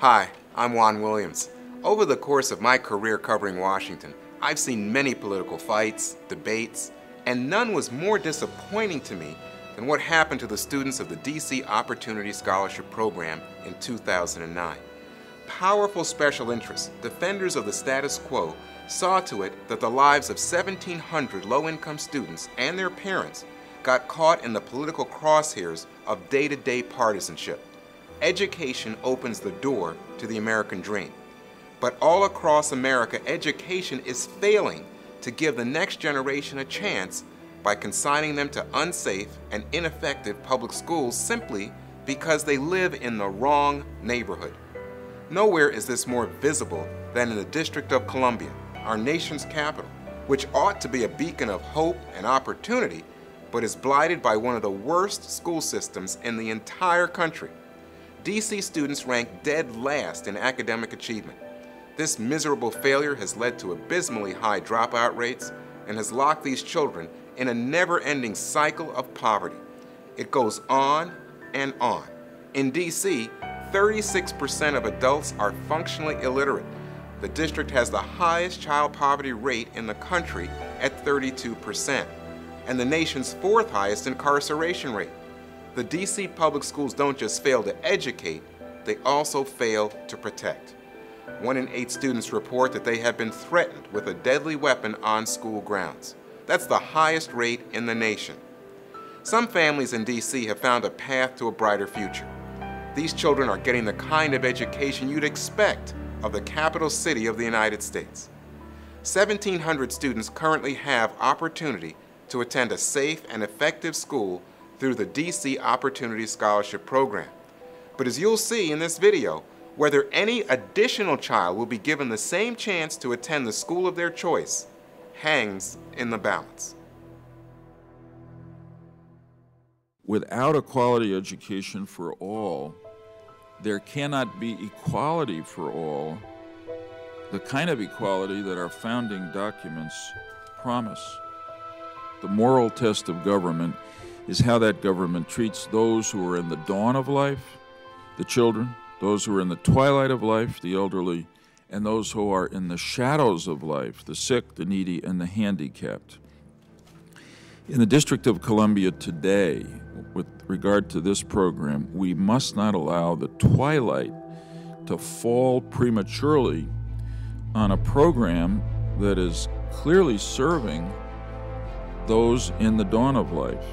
Hi, I'm Juan Williams. Over the course of my career covering Washington, I've seen many political fights, debates, and none was more disappointing to me than what happened to the students of the D.C. Opportunity Scholarship Program in 2009. Powerful special interests, defenders of the status quo, saw to it that the lives of 1,700 low-income students and their parents got caught in the political crosshairs of day-to-day partisanship. Education opens the door to the American dream. But all across America, education is failing to give the next generation a chance by consigning them to unsafe and ineffective public schools simply because they live in the wrong neighborhood. Nowhere is this more visible than in the District of Columbia, our nation's capital, which ought to be a beacon of hope and opportunity, but is blighted by one of the worst school systems in the entire country. D.C. students rank dead last in academic achievement. This miserable failure has led to abysmally high dropout rates and has locked these children in a never-ending cycle of poverty. It goes on and on. In D.C., 36% of adults are functionally illiterate. The district has the highest child poverty rate in the country at 32%, and the nation's fourth highest incarceration rate. The D.C. public schools don't just fail to educate, they also fail to protect. 1 in 8 students report that they have been threatened with a deadly weapon on school grounds. That's the highest rate in the nation. Some families in D.C. have found a path to a brighter future. These children are getting the kind of education you'd expect of the capital city of the United States. 1,700 students currently have opportunity to attend a safe and effective school through the D.C. Opportunity Scholarship Program. But as you'll see in this video, whether any additional child will be given the same chance to attend the school of their choice hangs in the balance. Without a quality education for all, there cannot be equality for all, the kind of equality that our founding documents promise. The moral test of government is how that government treats those who are in the dawn of life, the children, those who are in the twilight of life, the elderly, and those who are in the shadows of life, the sick, the needy, and the handicapped. In the District of Columbia today, with regard to this program, we must not allow the twilight to fall prematurely on a program that is clearly serving those in the dawn of life.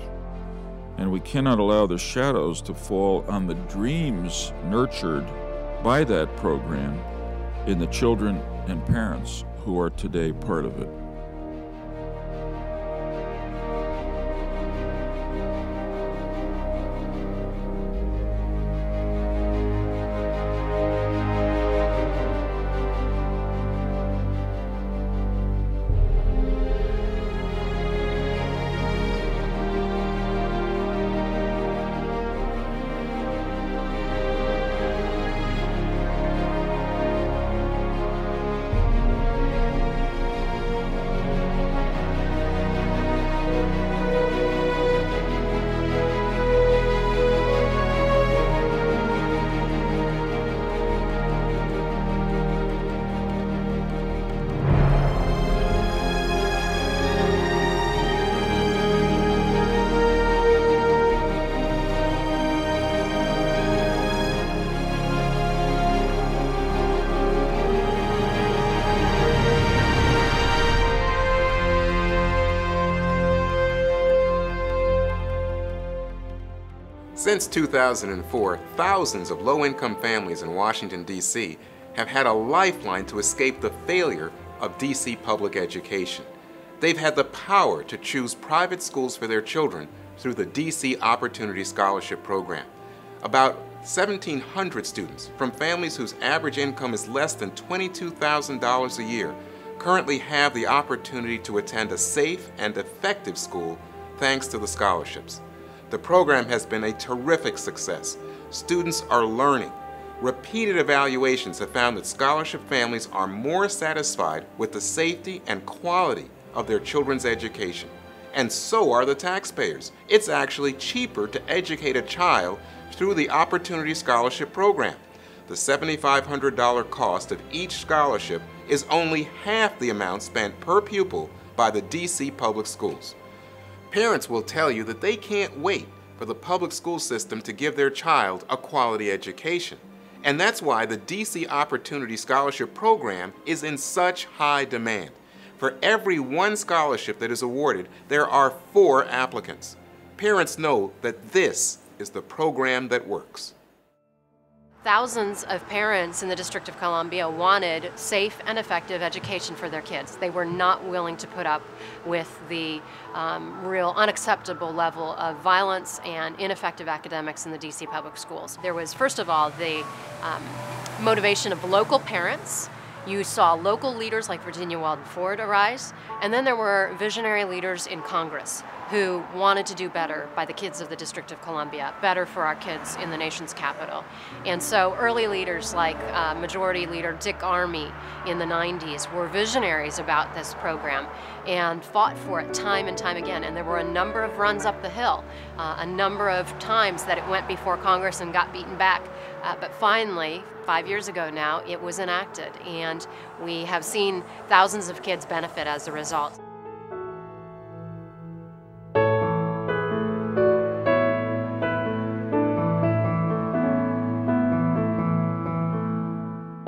And we cannot allow the shadows to fall on the dreams nurtured by that program in the children and parents who are today part of it. Since 2004, thousands of low-income families in Washington, D.C. have had a lifeline to escape the failure of D.C. public education. They've had the power to choose private schools for their children through the D.C. Opportunity Scholarship Program. About 1,700 students from families whose average income is less than $22,000 a year currently have the opportunity to attend a safe and effective school thanks to the scholarships. The program has been a terrific success. Students are learning. Repeated evaluations have found that scholarship families are more satisfied with the safety and quality of their children's education. And so are the taxpayers. It's actually cheaper to educate a child through the Opportunity Scholarship Program. the $7,500 cost of each scholarship is only half the amount spent per pupil by the D.C. public schools. Parents will tell you that they can't wait for the public school system to give their child a quality education. And that's why the D.C. Opportunity Scholarship Program is in such high demand. For every one scholarship that is awarded, there are 4 applicants. Parents know that this is the program that works. Thousands of parents in the District of Columbia wanted safe and effective education for their kids. They were not willing to put up with the real unacceptable level of violence and ineffective academics in the DC public schools. There was, first of all, the motivation of local parents. You saw local leaders like Virginia Walden Ford arise, and then there were visionary leaders in Congress who wanted to do better by the kids of the District of Columbia, better for our kids in the nation's capital. And so early leaders like Majority Leader Dick Armey in the 90s were visionaries about this program and fought for it time and time again. And there were a number of runs up the hill, a number of times that it went before Congress and got beaten back. But finally, 5 years ago now, it was enacted, and we have seen thousands of kids benefit as a result.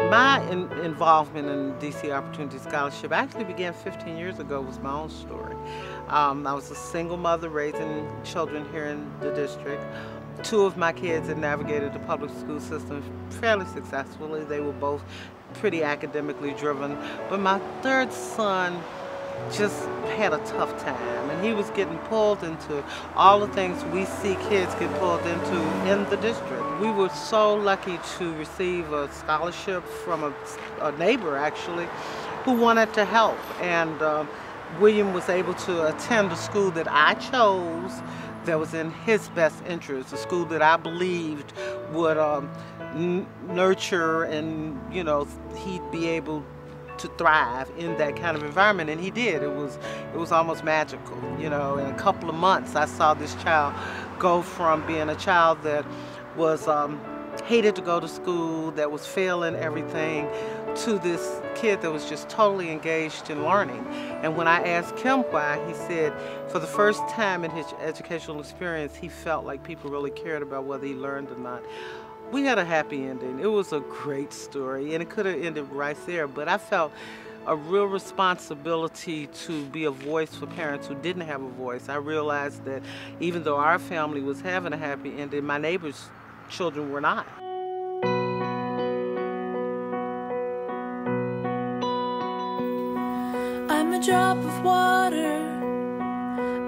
My involvement in the DC Opportunity Scholarship actually began 15 years ago. It was my own story. I was a single mother raising children here in the district. 2 of my kids had navigated the public school system fairly successfully. They were both pretty academically driven, but my 3rd son just had a tough time, and he was getting pulled into all the things we see kids get pulled into in the district. We were so lucky to receive a scholarship from a neighbor, actually, who wanted to help, and William was able to attend a school that I chose that was in his best interest, a school that I believed would nurture and, you know, he'd be able to thrive in that kind of environment, and he did. It was almost magical, you know. In a couple of months, I saw this child go from being a child that was hated to go to school, that was failing everything, to this kid that was just totally engaged in learning. And when I asked him why, he said for the first time in his educational experience, he felt like people really cared about whether he learned or not. We had a happy ending. It was a great story, and it could have ended right there, but I felt a real responsibility to be a voice for parents who didn't have a voice. I realized that even though our family was having a happy ending, my neighbors' children were not. I'm a drop of water.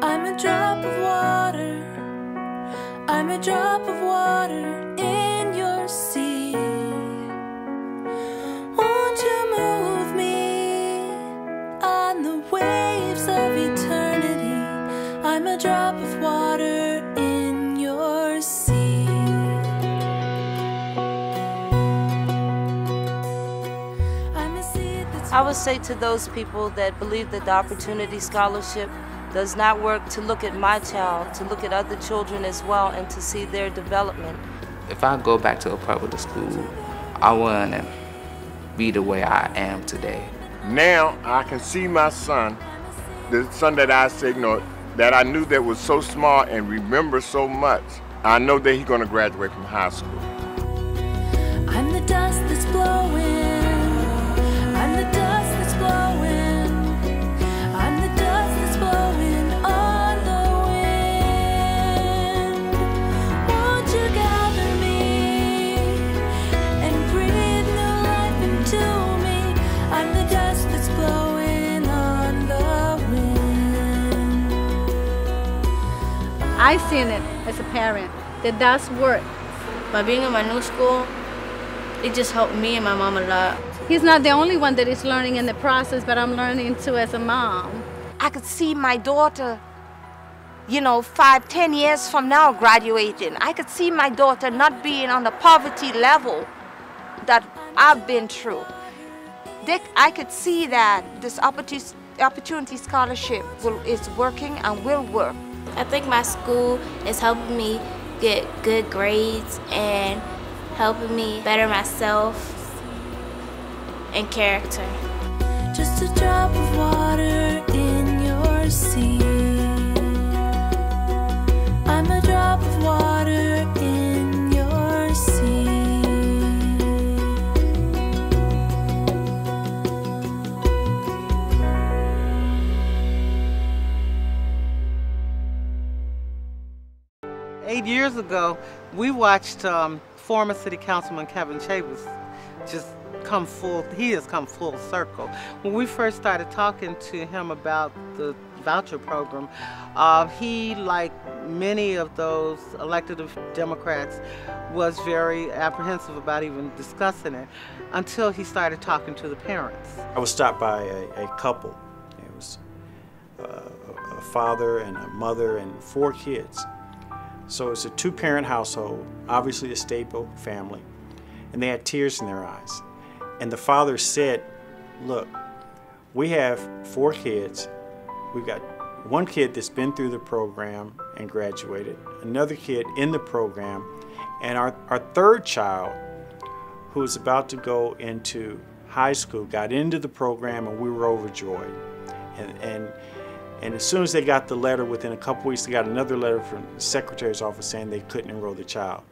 I'm a drop of water. I'm a drop of water in your sea. Won't you move me on the waves of eternity? I'm a drop of water in your sea. I'm a seed that's I would say to those people that believe that the Opportunity Scholarship does not work, to look at my child, to look at other children as well, and to see their development. If I go back to a public school, I want to be the way I am today. Now I can see my son, the son that I said, you know, that I knew that was so smart and remember so much. I know that he's going to graduate from high school. I'm the dust that's blowing. I'm the dust that's blowing. I'm the dust that's blowing on the wind. Won't you gather me and breathe new life into me? I'm the dust that's blowing on the wind. I've seen it as a parent that does work. By being in my new school, it just helped me and my mom a lot. He's not the only one that is learning in the process, but I'm learning too as a mom. I could see my daughter, 5, 10 years from now graduating. I could see my daughter not being on the poverty level that I've been through. I could see that this opportunity scholarship is working and will work. I think my school is helping me get good grades and helping me better myself and character. Just a drop of water in your sea. I'm a drop of water in your sea. Eight years ago, we watched former City Councilman Kevin Chavis just come full, he has come full circle. When we first started talking to him about the voucher program, he, like many of those elected Democrats, was very apprehensive about even discussing it until he started talking to the parents. I was stopped by a couple. It was a father and a mother and 4 kids. So it's a 2-parent household, obviously a stable family, and they had tears in their eyes. And the father said, look, we have 4 kids. We've got 1 kid that's been through the program and graduated, another kid in the program, and our 3rd child, who is about to go into high school, got into the program, and we were overjoyed. And as soon as they got the letter, within a couple weeks, they got another letter from the secretary's office saying they couldn't enroll the child.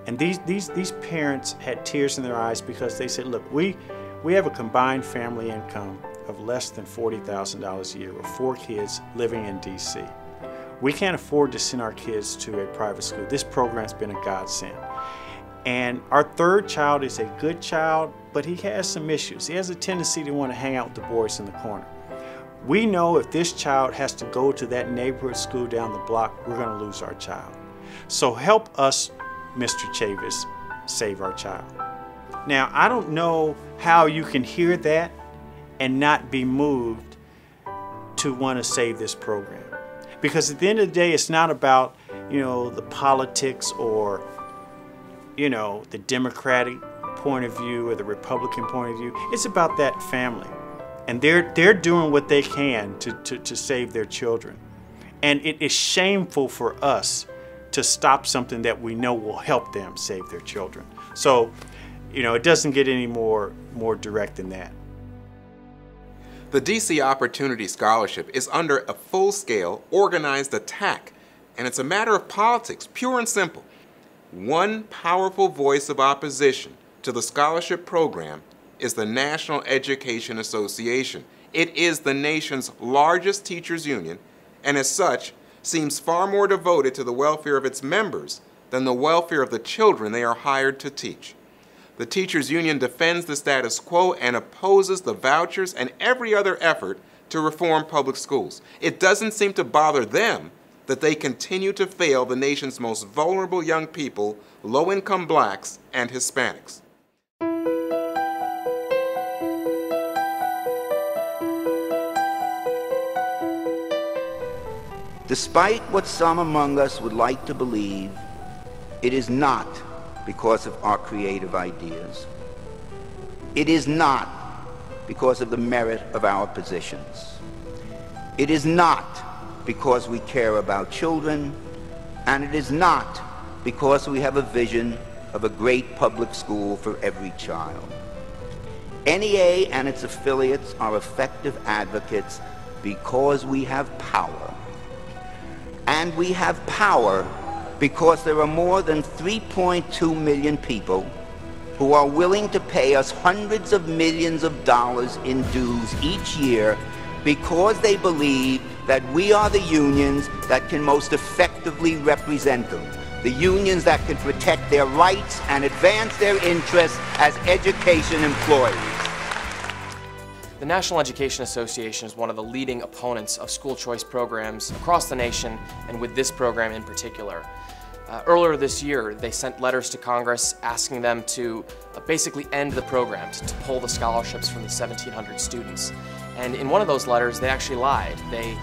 And these parents had tears in their eyes because they said, look, we have a combined family income of less than $40,000 a year with 4 kids living in D.C. We can't afford to send our kids to a private school. This program's been a godsend. And our 3rd child is a good child, but he has some issues. He has a tendency to want to hang out with the boys in the corner. We know if this child has to go to that neighborhood school down the block, we're going to lose our child. So help us, Mr. Chavis, save our child. Now, I don't know how you can hear that and not be moved to want to save this program. Because at the end of the day, it's not about, the politics or, the Democratic point of view or the Republican point of view. It's about that family. And they're doing what they can to save their children. And it is shameful for us to stop something that we know will help them save their children. So, it doesn't get any more direct than that. The DC Opportunity Scholarship is under a full-scale, organized attack, and it's a matter of politics, pure and simple. One powerful voice of opposition to the scholarship program is the National Education Association. It is the nation's largest teachers' union, and as such, seems far more devoted to the welfare of its members than the welfare of the children they are hired to teach. The teachers' union defends the status quo and opposes the vouchers and every other effort to reform public schools. It doesn't seem to bother them that they continue to fail the nation's most vulnerable young people, low-income blacks and Hispanics. Despite what some among us would like to believe, it is not because of our creative ideas. It is not because of the merit of our positions. It is not because we care about children, and it is not because we have a vision of a great public school for every child. NEA and its affiliates are effective advocates because we have power. And we have power because there are more than 3.2 million people who are willing to pay us hundreds of millions of dollars in dues each year because they believe that we are the unions that can most effectively represent them, the unions that can protect their rights and advance their interests as education employees. The National Education Association is one of the leading opponents of school choice programs across the nation, and with this program in particular. Earlier this year, they sent letters to Congress asking them to basically end the program, to pull the scholarships from the 1,700 students. And in one of those letters, they actually lied. They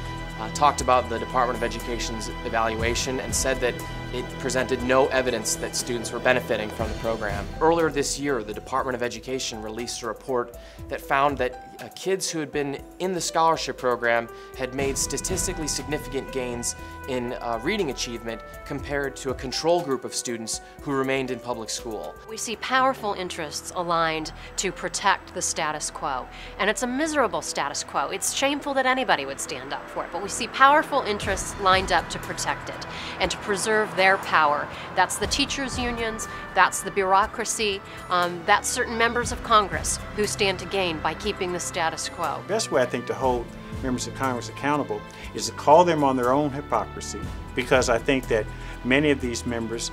talked about the Department of Education's evaluation and said that it presented no evidence that students were benefiting from the program. Earlier this year, the Department of Education released a report that found that kids who had been in the scholarship program had made statistically significant gains in reading achievement compared to a control group of students who remained in public school. We see powerful interests aligned to protect the status quo, and it's a miserable status quo. It's shameful that anybody would stand up for it, but we see powerful interests lined up to protect it and to preserve their power. That's the teachers' unions, that's the bureaucracy, that's certain members of Congress who stand to gain by keeping the status quo. The best way, I think, to hold members of Congress accountable is to call them on their own hypocrisy, because I think that many of these members,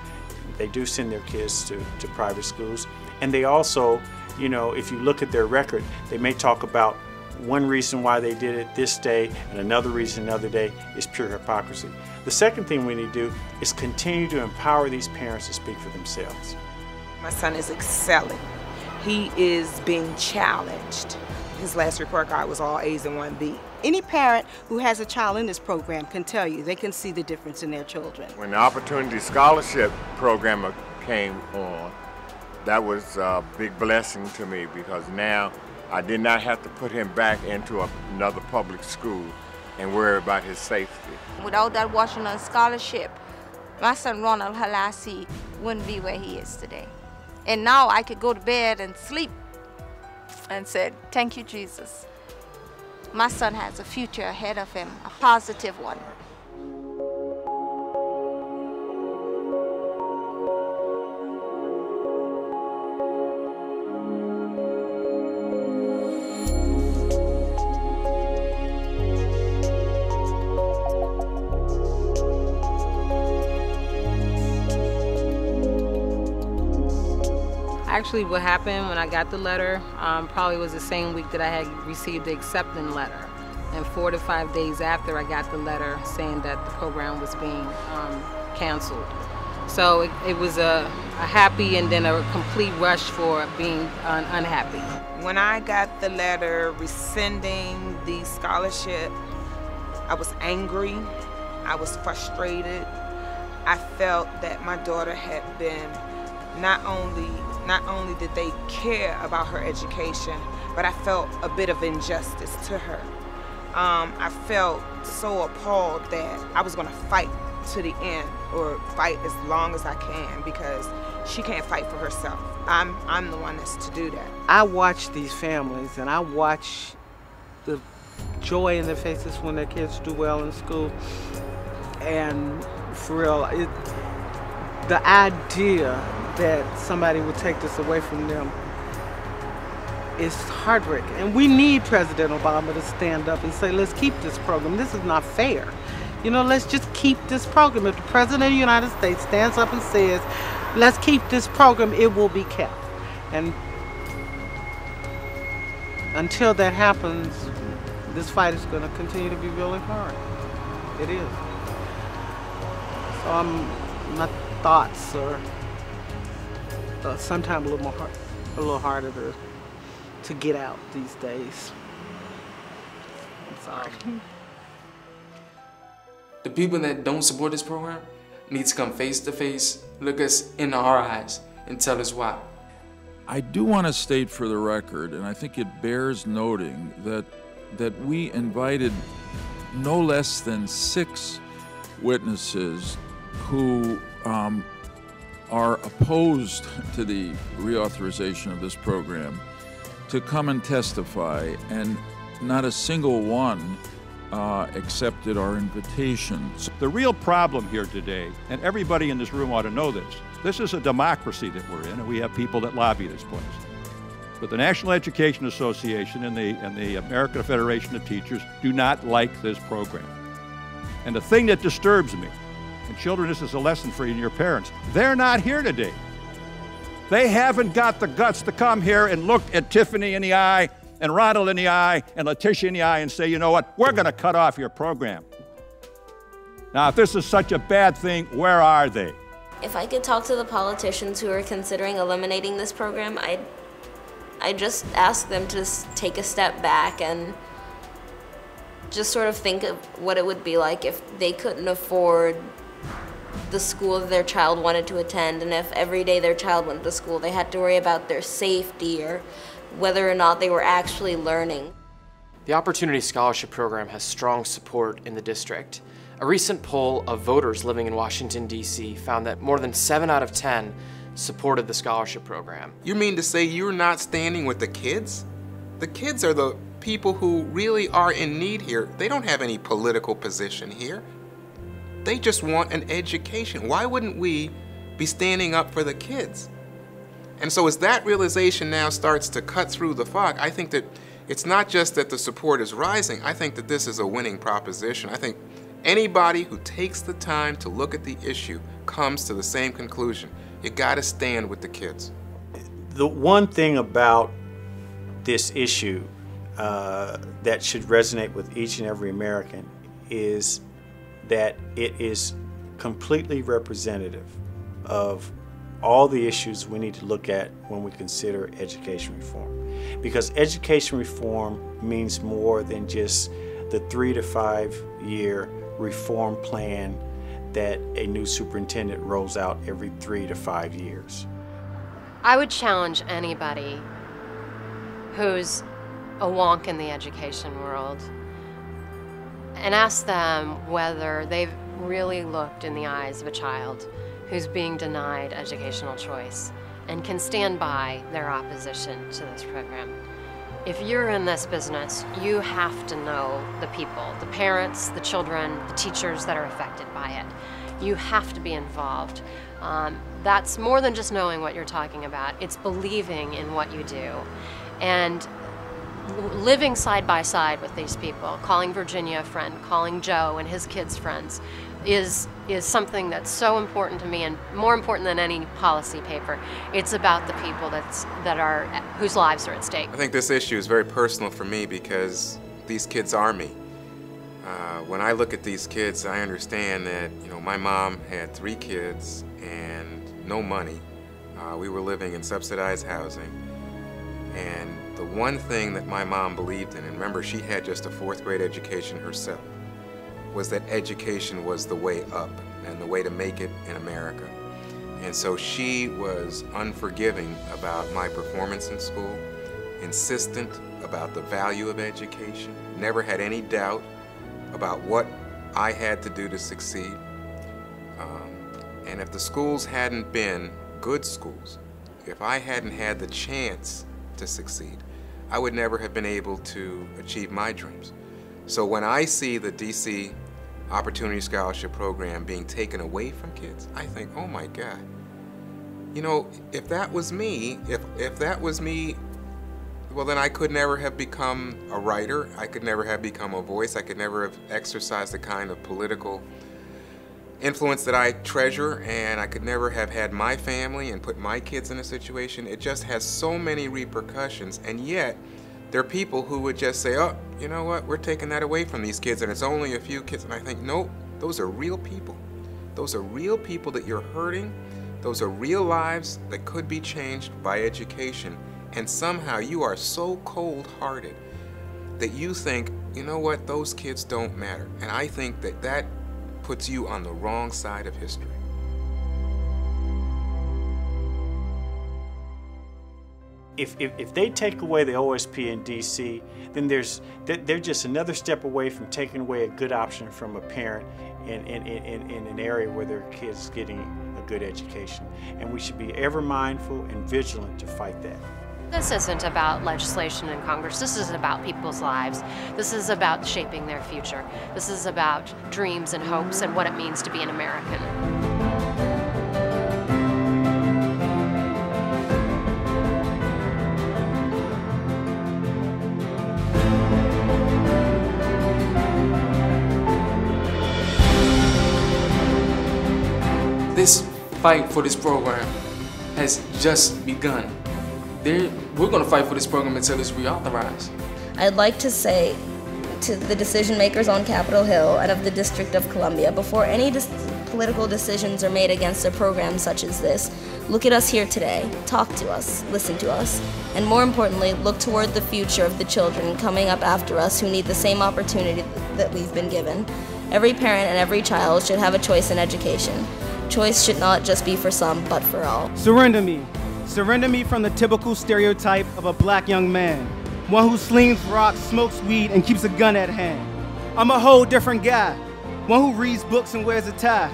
they do send their kids to private schools, and they also, you know, if you look at their record, they may talk about one reason why they did it this day and another reason another day is pure hypocrisy. The second thing we need to do is continue to empower these parents to speak for themselves. My son is excelling. He is being challenged. His last report card was all A's and 1B. Any parent who has a child in this program can tell you they can see the difference in their children. When the Opportunity Scholarship Program came on, that was a big blessing to me, because now I did not have to put him back into another public school and worry about his safety. Without that Washington scholarship, my son Ronald Halasi wouldn't be where he is today. And now I could go to bed and sleep and said, thank you, Jesus. My son has a future ahead of him, a positive one. Actually, what happened when I got the letter probably was the same week that I had received the acceptance letter. And 4 to 5 days after I got the letter saying that the program was being canceled. So it was a happy and then a complete rush for being unhappy. When I got the letter rescinding the scholarship, I was angry, I was frustrated. I felt that my daughter had been not only did they care about her education, but I felt a bit of injustice to her. I felt so appalled that I was going to fight to the end, or fight as long as I can, because she can't fight for herself. I'm the one that's to do that. I watch these families, and I watch the joy in their faces when their kids do well in school, and for real, the idea that somebody would take this away from them is heartbreaking. And we need President Obama to stand up and say, let's keep this program. This is not fair. You know, let's just keep this program. If the President of the United States stands up and says, let's keep this program, it will be kept. And until that happens, this fight is going to continue to be really hard. It is. So my thoughts are sometimes a little harder to get out these days. I'm sorry. The people that don't support this program need to come face to face, look us in our eyes, and tell us why. I do want to state for the record, and I think it bears noting, that we invited no less than 6 witnesses who are opposed to the reauthorization of this program to come and testify, and not a single one accepted our invitation. The real problem here today, and everybody in this room ought to know this is a democracy that we're in, and we have people that lobby this place. But the National Education Association and the American Federation of Teachers do not like this program. And the thing that disturbs me, and children, this is a lesson for you and your parents, they're not here today. They haven't got the guts to come here and look at Tiffany in the eye, and Ronald in the eye, and Letitia in the eye, and say, you know what, we're going to cut off your program. Now, if this is such a bad thing, where are they? If I could talk to the politicians who are considering eliminating this program, I'd just ask them to take a step back and just sort of think of what it would be like if they couldn't afford the school that their child wanted to attend, and if every day their child went to school they had to worry about their safety or whether or not they were actually learning. The Opportunity Scholarship Program has strong support in the district. A recent poll of voters living in Washington, D.C. found that more than 7 out of 10 supported the scholarship program. You mean to say you're not standing with the kids? The kids are the people who really are in need here. They don't have any political position here. They just want an education. Why wouldn't we be standing up for the kids? And so as that realization now starts to cut through the fog, I think that it's not just that the support is rising, I think that this is a winning proposition. I think anybody who takes the time to look at the issue comes to the same conclusion. You gotta stand with the kids. The one thing about this issue that should resonate with each and every American is that it is completely representative of all the issues we need to look at when we consider education reform. Because education reform means more than just the 3 to 5 year reform plan that a new superintendent rolls out every 3 to 5 years. I would challenge anybody who's a wonk in the education world and ask them whether they've really looked in the eyes of a child who's being denied educational choice and can stand by their opposition to this program. If you're in this business, you have to know the people, the parents, the children, the teachers that are affected by it. You have to be involved. That's more than just knowing what you're talking about. It's believing in what you do. And living side by side with these people, calling Virginia a friend, calling Joe and his kids friends, is something that's so important to me, and more important than any policy paper. It's about the people whose lives are at stake. I think this issue is very personal for me because these kids are me. When I look at these kids, I understand that, you know, my mom had 3 kids and no money. We were living in subsidized housing. And the one thing that my mom believed in, and remember, she had just a 4th grade education herself, was that education was the way up and the way to make it in America. And so she was unforgiving about my performance in school, insistent about the value of education, never had any doubt about what I had to do to succeed. And if the schools hadn't been good schools, if I hadn't had the chance to succeed, I would never have been able to achieve my dreams. So when I see the DC Opportunity Scholarship Program being taken away from kids, I think, oh my God. You know, if that was me, if that was me, well then I could never have become a writer, I could never have become a voice, I could never have exercised the kind of political influence that I treasure, and I could never have had my family and put my kids in a situation. It just has so many repercussions, and yet there are people who would just say, oh, you know what, we're taking that away from these kids and it's only a few kids. And I think, nope, those are real people. Those are real people that you're hurting. Those are real lives that could be changed by education. And somehow you are so cold-hearted that you think, you know what, those kids don't matter. And I think that that puts you on the wrong side of history. If they take away the OSP in DC, then they're just another step away from taking away a good option from a parent in an area where their kid's getting a good education. And we should be ever mindful and vigilant to fight that. This isn't about legislation in Congress. This is about people's lives. This is about shaping their future. This is about dreams and hopes and what it means to be an American. This fight for this program has just begun. We're going to fight for this program until it's reauthorized. I'd like to say to the decision makers on Capitol Hill and of the District of Columbia, before any political decisions are made against a program such as this, look at us here today, talk to us, listen to us, and more importantly, look toward the future of the children coming up after us who need the same opportunity that we've been given. Every parent and every child should have a choice in education. Choice should not just be for some, but for all. Surrender me. Surrender me from the typical stereotype of a black young man, one who slings rocks, smokes weed, and keeps a gun at hand. I'm a whole different guy. one who reads books and wears a tie.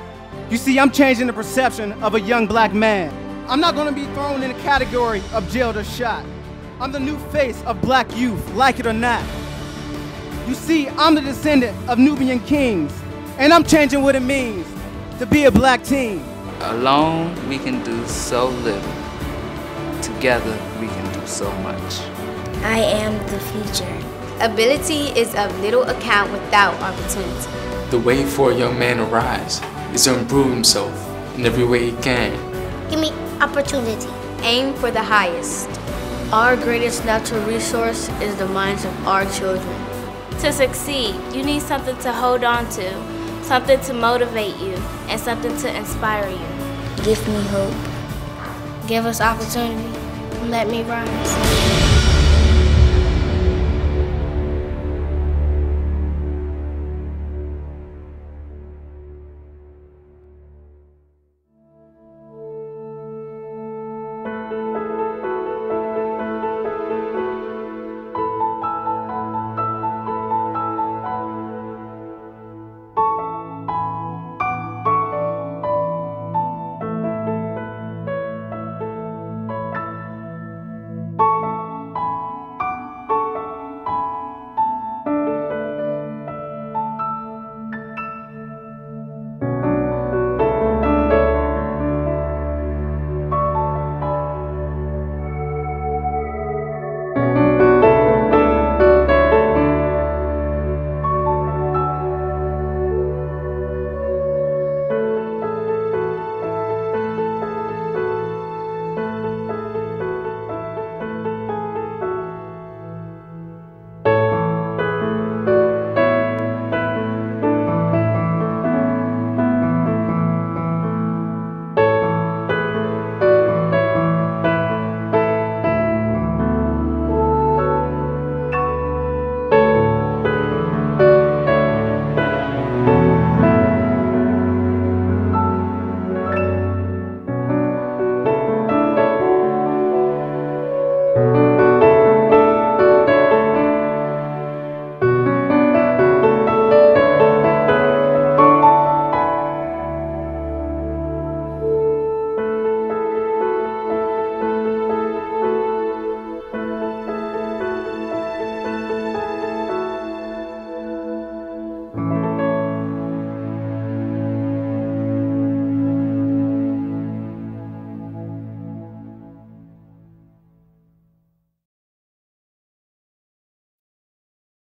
You see, I'm changing the perception of a young black man. I'm not gonna be thrown in a category of jailed or shot. I'm the new face of black youth, like it or not. You see, I'm the descendant of Nubian kings, and I'm changing what it means to be a black teen. Alone, we can do so little. Together, we can do so much. I am the future. Ability is of little account without opportunity. The way for a young man to rise is to improve himself in every way he can. Give me opportunity. Aim for the highest. Our greatest natural resource is the minds of our children. To succeed, you need something to hold on to, something to motivate you, and something to inspire you. Give me hope. Give us opportunity. Let me rise.